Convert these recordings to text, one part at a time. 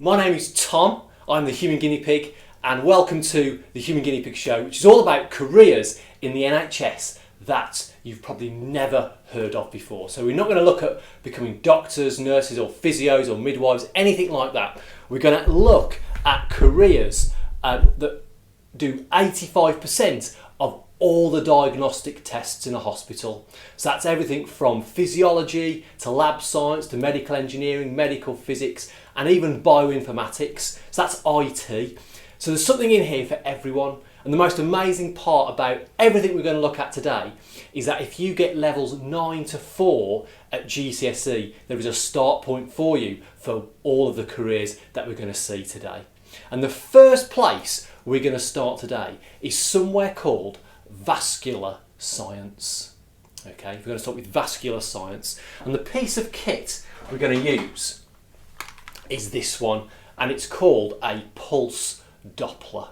My name is Tom, I'm the Human Guinea Pig, and welcome to the Human Guinea Pig Show, which is all about careers in the NHS that you've probably never heard of before. So we're not going to look at becoming doctors, nurses or physios or midwives, anything like that. We're going to look at careers that do 85% of all the diagnostic tests in a hospital. So that's everything from physiology to lab science to medical engineering, medical physics and even bioinformatics. So that's IT. So there's something in here for everyone. And the most amazing part about everything we're going to look at today is that if you get levels 9 to 4 at GCSE, there is a start point for you for all of the careers that we're going to see today. And the first place we're going to start today is somewhere called Vascular Science. Okay, we're going to start with Vascular Science. And the piece of kit we're going to use is this one, and it's called a pulse Doppler.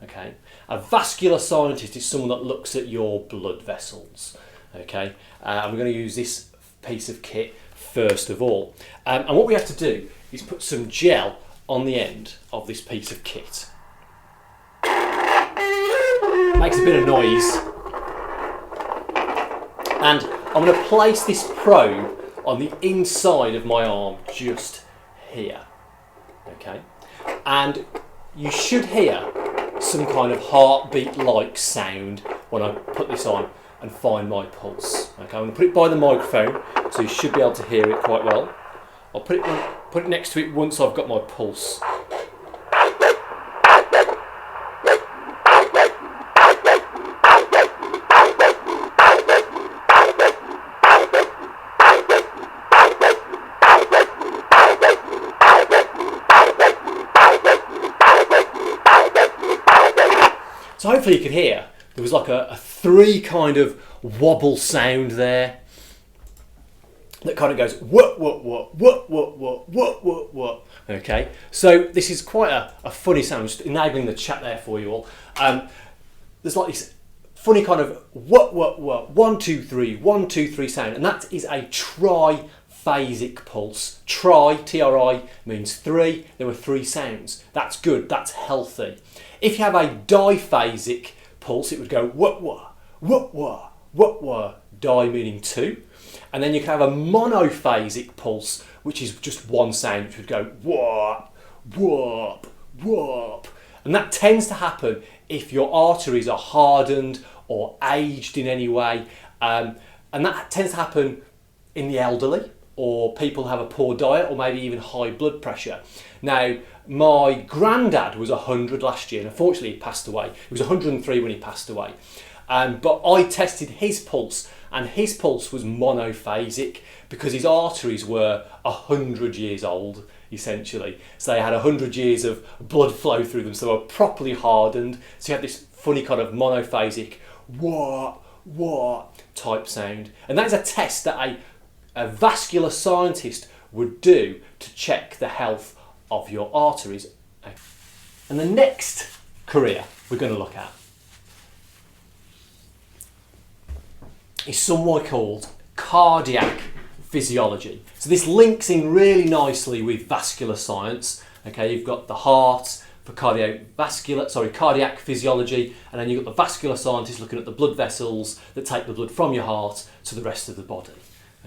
Okay, a vascular scientist is someone that looks at your blood vessels. Okay, and we're going to use this piece of kit first of all. And what we have to do is put some gel on the end of this piece of kit. Makes a bit of noise. And I'm going to place this probe on the inside of my arm just here. Okay, and you should hear some kind of heartbeat-like sound when I put this on and find my pulse. Okay, I'm going to put it by the microphone, so you should be able to hear it quite well. I'll put it next to it once I've got my pulse. So hopefully you can hear, there was like a 3 kind of wobble sound there that kind of goes what, what. Okay, so this is quite a funny sound. I'm just enabling the chat there for you all. There's like this funny kind of what, 1, 2, 3, 1, 2, 3 sound, and that is a Tri-Phasic Pulse. Tri, means 3. There were 3 sounds. That's good, that's healthy. If you have a diphasic pulse, it would go what, di meaning 2. And then you can have a monophasic pulse, which is just 1 sound, which would go whoop, whoop, whoop. And that tends to happen if your arteries are hardened or aged in any way. And that tends to happen in the elderly, or people who have a poor diet, or maybe even high blood pressure. Now, my granddad was 100 last year, and unfortunately he passed away. He was 103 when he passed away. But I tested his pulse, and his pulse was monophasic because his arteries were 100 years old, essentially. So they had 100 years of blood flow through them, so they were properly hardened. So you had this funny kind of monophasic what type sound. And that is a test that a vascular scientist would do to check the health of your arteries. And the next career we're going to look at is somewhat called cardiac physiology. So this links in really nicely with vascular science. Okay, you've got the heart for cardiac physiology, and then you've got the vascular scientist looking at the blood vessels that take the blood from your heart to the rest of the body.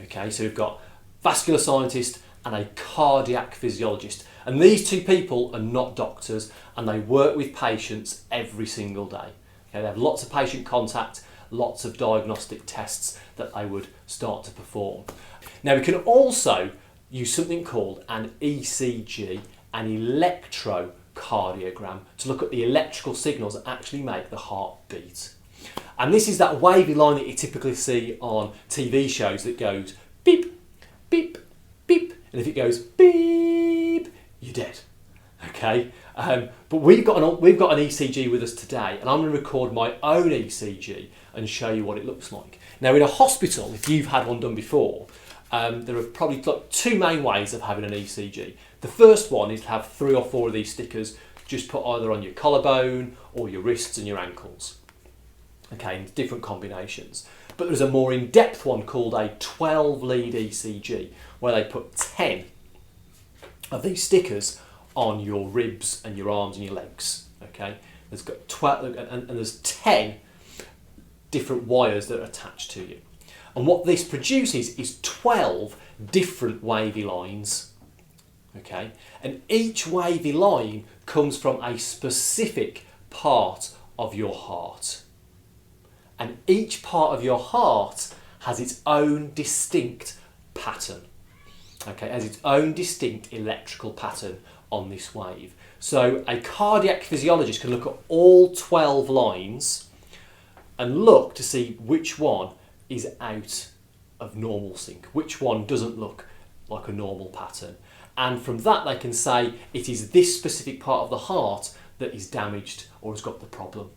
Okay, so we've got vascular scientist and a cardiac physiologist. And these 2 people are not doctors, and they work with patients every single day. Okay, they have lots of patient contact, lots of diagnostic tests that they would start to perform. Now we can also use something called an ECG, an electrocardiogram, to look at the electrical signals that actually make the heart beat. And this is that wavy line that you typically see on TV shows that goes beep, beep, beep. And if it goes beep, you're dead. Okay, but we've got an ECG with us today, and I'm going to record my own ECG and show you what it looks like. Now, in a hospital, if you've had one done before, there are probably 2 main ways of having an ECG. The first one is to have 3 or 4 of these stickers just put either on your collarbone or your wrists and your ankles. Okay, in different combinations. But there's a more in-depth one called a 12-lead ECG, where they put 10 of these stickers on your ribs and your arms and your legs. Okay, there's got 12, and there's 10 different wires that are attached to you. And what this produces is 12 different wavy lines. Okay, and each wavy line comes from a specific part of your heart. And each part of your heart has its own distinct pattern. Okay, has its own distinct electrical pattern on this wave. So a cardiac physiologist can look at all 12 lines and look to see which one is out of normal sync, which one doesn't look like a normal pattern. And from that they can say it is this specific part of the heart that is damaged or has got the problem.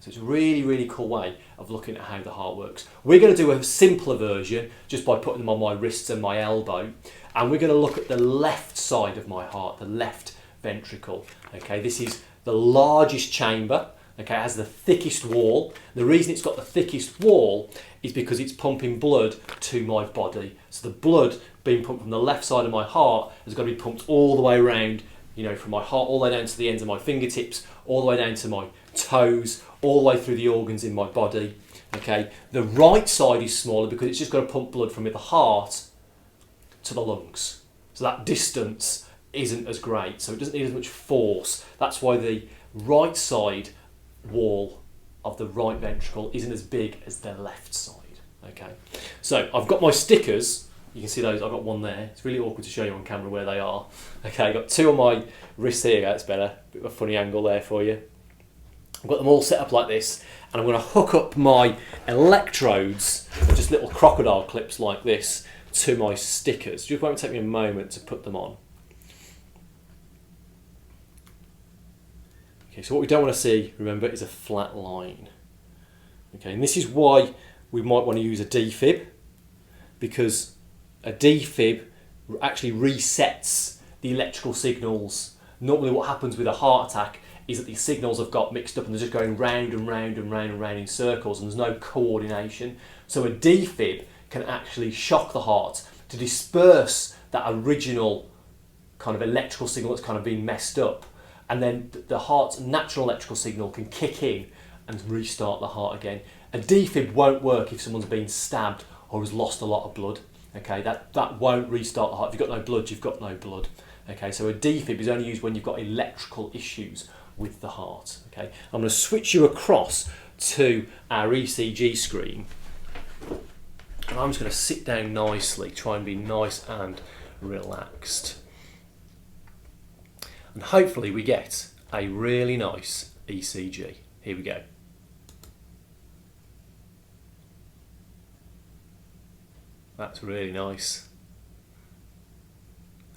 So it's a really, really cool way of looking at how the heart works. We're going to do a simpler version just by putting them on my wrists and my elbow. And we're going to look at the left side of my heart, the left ventricle. Okay, this is the largest chamber. Okay, it has the thickest wall. The reason it's got the thickest wall is because it's pumping blood to my body. So the blood being pumped from the left side of my heart has got to be pumped all the way around, you know, from my heart all the way down to the ends of my fingertips, all the way down to my toes, all the way through the organs in my body. Okay, the right side is smaller because it's just got to pump blood from the heart to the lungs. So that distance isn't as great, so it doesn't need as much force. That's why the right side wall of the right ventricle isn't as big as the left side. Okay, so I've got my stickers. You can see those. I've got one there. It's really awkward to show you on camera where they are. Okay, I've got two on my wrist here. That's better. Bit of a funny angle there for you. I've got them all set up like this, and I'm going to hook up my electrodes, or just little crocodile clips like this, to my stickers. Just won't take me a moment to put them on. Okay, so what we don't want to see, remember, is a flat line. Okay, and this is why we might want to use a defib, because a defib actually resets the electrical signals. Normally what happens with a heart attack is that these signals have got mixed up and they're just going round and round and round and round in circles, and there's no coordination. So a defib can actually shock the heart to disperse that original kind of electrical signal that's kind of been messed up, and then the heart's natural electrical signal can kick in and restart the heart again. A defib won't work if someone's been stabbed or has lost a lot of blood. Okay, that won't restart the heart. If you've got no blood, you've got no blood. Okay, so a defib is only used when you've got electrical issues with the heart. Okay, I'm going to switch you across to our ECG screen, and I'm just going to sit down nicely, try and be nice and relaxed, and hopefully we get a really nice ECG. Here we go. That's really nice.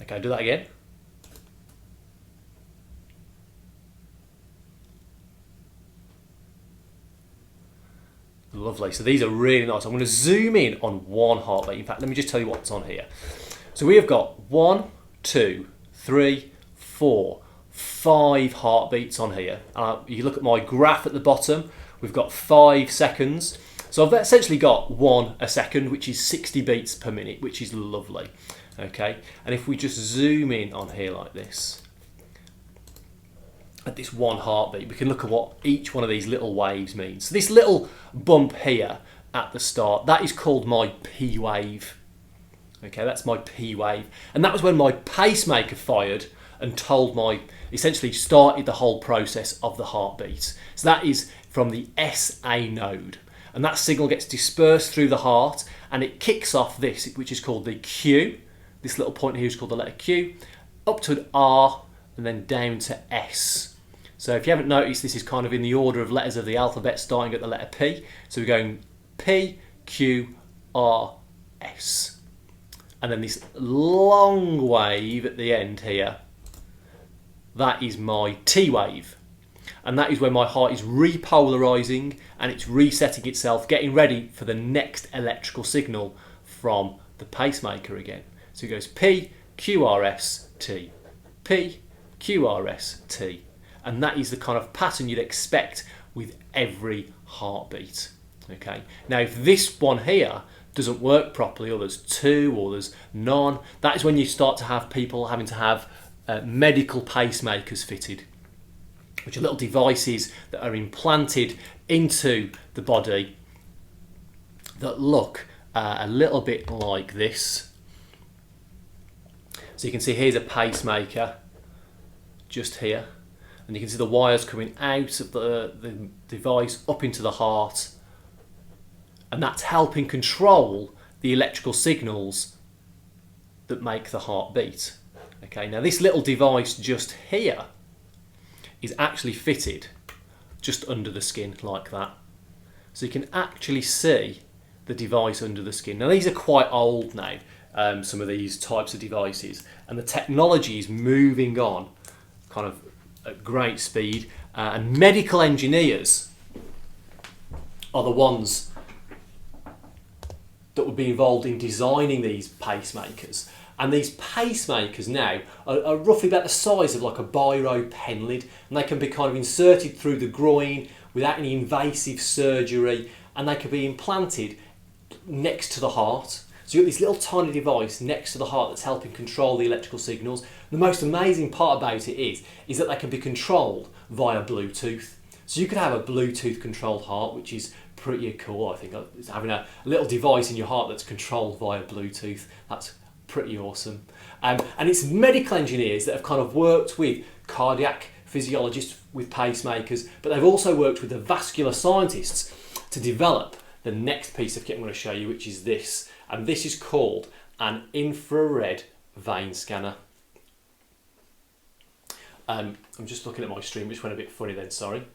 Okay, do that again. Lovely. So these are really nice. I'm going to zoom in on one heartbeat. In fact, let me just tell you what's on here. So we have got 1, 2, 3, 4, 5 heartbeats on here. You look at my graph at the bottom, we've got 5 seconds. So I've essentially got 1 a second, which is 60 beats per minute, which is lovely. Okay, and if we just zoom in on here like this, at this one heartbeat, we can look at what each one of these little waves means. So this little bump here at the start, that is called my P wave. Okay, that's my P wave. And that was when my pacemaker fired and essentially started the whole process of the heartbeat. So that is from the SA node. And that signal gets dispersed through the heart and it kicks off this, which is called the Q. This little point here is called the letter Q, up to an R and then down to S. So if you haven't noticed, this is kind of in the order of letters of the alphabet starting at the letter P. So we're going P, Q, R, S. And then this long wave at the end here, that is my T wave. And that is when my heart is repolarizing and it's resetting itself, getting ready for the next electrical signal from the pacemaker again. So it goes P, Q, R, S, T, P, Q, R, S, T. And that is the kind of pattern you'd expect with every heartbeat. Okay. Now, if this one here doesn't work properly, or there's 2, or there's none, that is when you start to have people having to have medical pacemakers fitted, which are little devices that are implanted into the body that look a little bit like this. So you can see here's a pacemaker just here, and you can see the wires coming out of the device up into the heart, and that's helping control the electrical signals that make the heart beat. Okay, now this little device just here is actually fitted just under the skin like that. So you can actually see the device under the skin. Now these are quite old now, some of these types of devices, and the technology is moving on kind of at great speed, and medical engineers are the ones that would be involved in designing these pacemakers. And these pacemakers now are roughly about the size of like a biro pen lid, and they can be kind of inserted through the groin without any invasive surgery, and they can be implanted next to the heart. So you've got this little tiny device next to the heart that's helping control the electrical signals. The most amazing part about it is that they can be controlled via Bluetooth. So you could have a Bluetooth controlled heart, which is pretty cool, I think. Having a little device in your heart that's controlled via Bluetooth, that's pretty awesome. And it's medical engineers that have kind of worked with cardiac physiologists with pacemakers, but they've also worked with the vascular scientists to develop the next piece of kit I'm going to show you, which is this. And this is called an infrared vein scanner. I'm just looking at my stream, which went a bit funny then, sorry.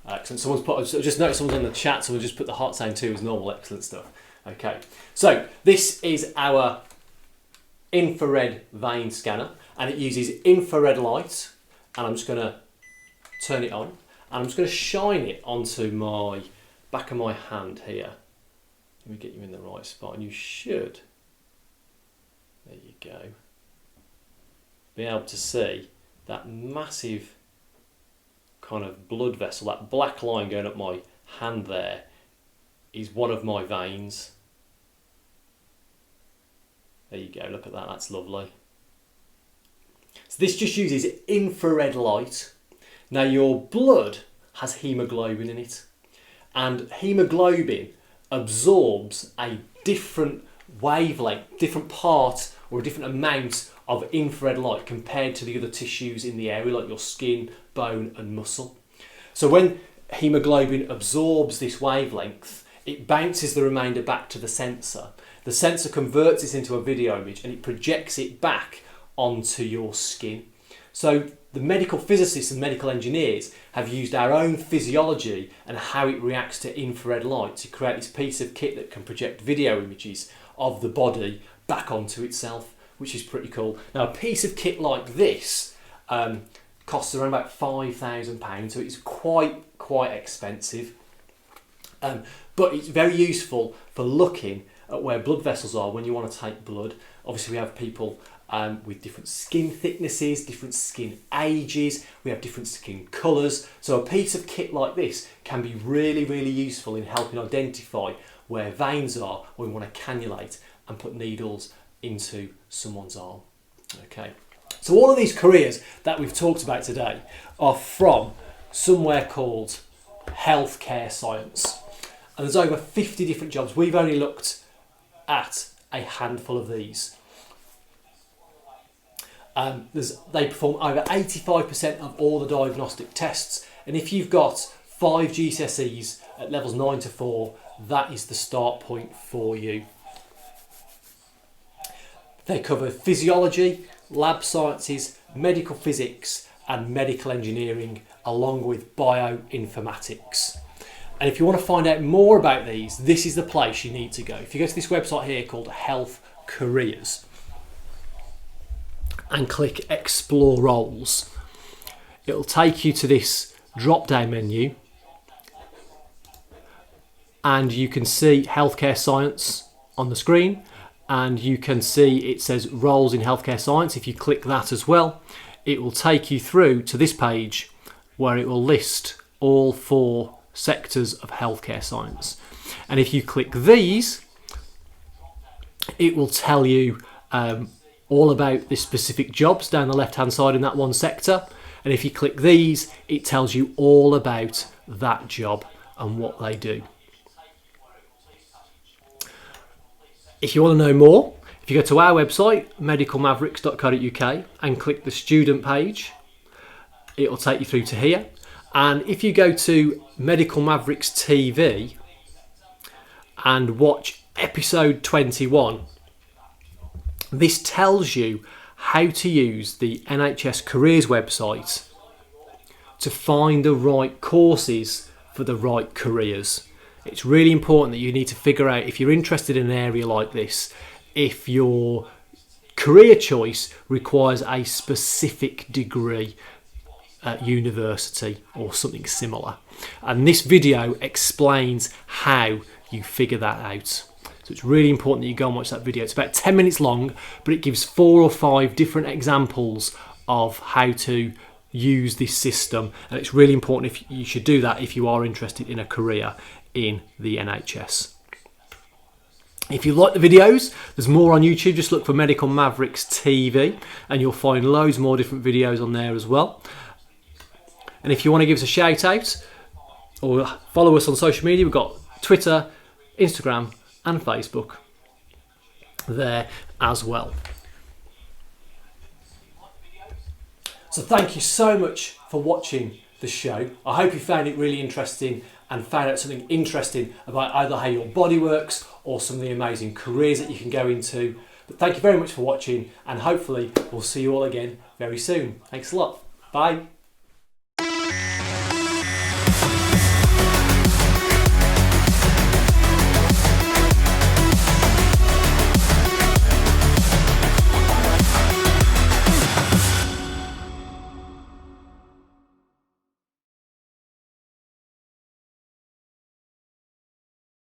Excellent. Someone's put, I just noticed someone's in the chat, someone just put the heart sound too as normal. Excellent stuff. Okay, so this is our infrared vein scanner, and it uses infrared light, and I'm just going to turn it on, and I'm just going to shine it onto my back of my hand here. Let me get you in the right spot, and you should, there you go, be able to see that massive kind of blood vessel, that black line going up my hand there is one of my veins. There you go, look at that, that's lovely. So this just uses infrared light. Now your blood has hemoglobin in it, and hemoglobin absorbs a different wavelength, different part or a different amount of infrared light compared to the other tissues in the area like your skin, bone and muscle. So when hemoglobin absorbs this wavelength, it bounces the remainder back to the sensor. The sensor converts this into a video image and it projects it back onto your skin. So the medical physicists and medical engineers have used our own physiology and how it reacts to infrared light to create this piece of kit that can project video images of the body back onto itself, which is pretty cool. Now a piece of kit like this costs around about £5,000, so it's quite expensive. But it's very useful for looking at where blood vessels are when you want to take blood. Obviously we have people with different skin thicknesses, different skin ages, we have different skin colours. So a piece of kit like this can be really, really useful in helping identify where veins are when we want to cannulate and put needles into someone's arm. Okay. So all of these careers that we've talked about today are from somewhere called healthcare science. And there's over 50 different jobs. We've only looked at a handful of these. They perform over 85% of all the diagnostic tests. And if you've got 5 GCSEs at levels 9 to 4, that is the start point for you. They cover physiology, lab sciences, medical physics and medical engineering, along with bioinformatics. And if you want to find out more about these, this is the place you need to go. If you go to this website here called Health Careers and click Explore Roles, it'll take you to this drop-down menu and you can see healthcare science on the screen, and you can see it says roles in healthcare science. If you click that as well, it will take you through to this page where it will list all 4 sectors of healthcare science. And if you click these, it will tell you all about the specific jobs down the left hand side in that one sector, and if you click these it tells you all about that job and what they do. If you want to know more, if you go to our website medicalmavericks.co.uk and click the student page, it will take you through to here. And if you go to Medical Mavericks TV and watch episode 21, this tells you how to use the NHS Careers website to find the right courses for the right careers. It's really important that you need to figure out, if you're interested in an area like this, if your career choice requires a specific degree at university or something similar. And this video explains how you figure that out. So it's really important that you go and watch that video. It's about 10 minutes long, but it gives 4 or 5 different examples of how to use this system, and it's really important. If you should do that if you are interested in a career in the NHS. If you like the videos, there's more on YouTube. Just look for Medical Mavericks TV and you'll find loads more different videos on there as well. And if you want to give us a shout out or follow us on social media, we've got Twitter, Instagram and Facebook there as well. So thank you so much for watching the show. I hope you found it really interesting and found out something interesting about either how your body works or some of the amazing careers that you can go into. But thank you very much for watching, and hopefully we'll see you all again very soon. Thanks a lot. Bye.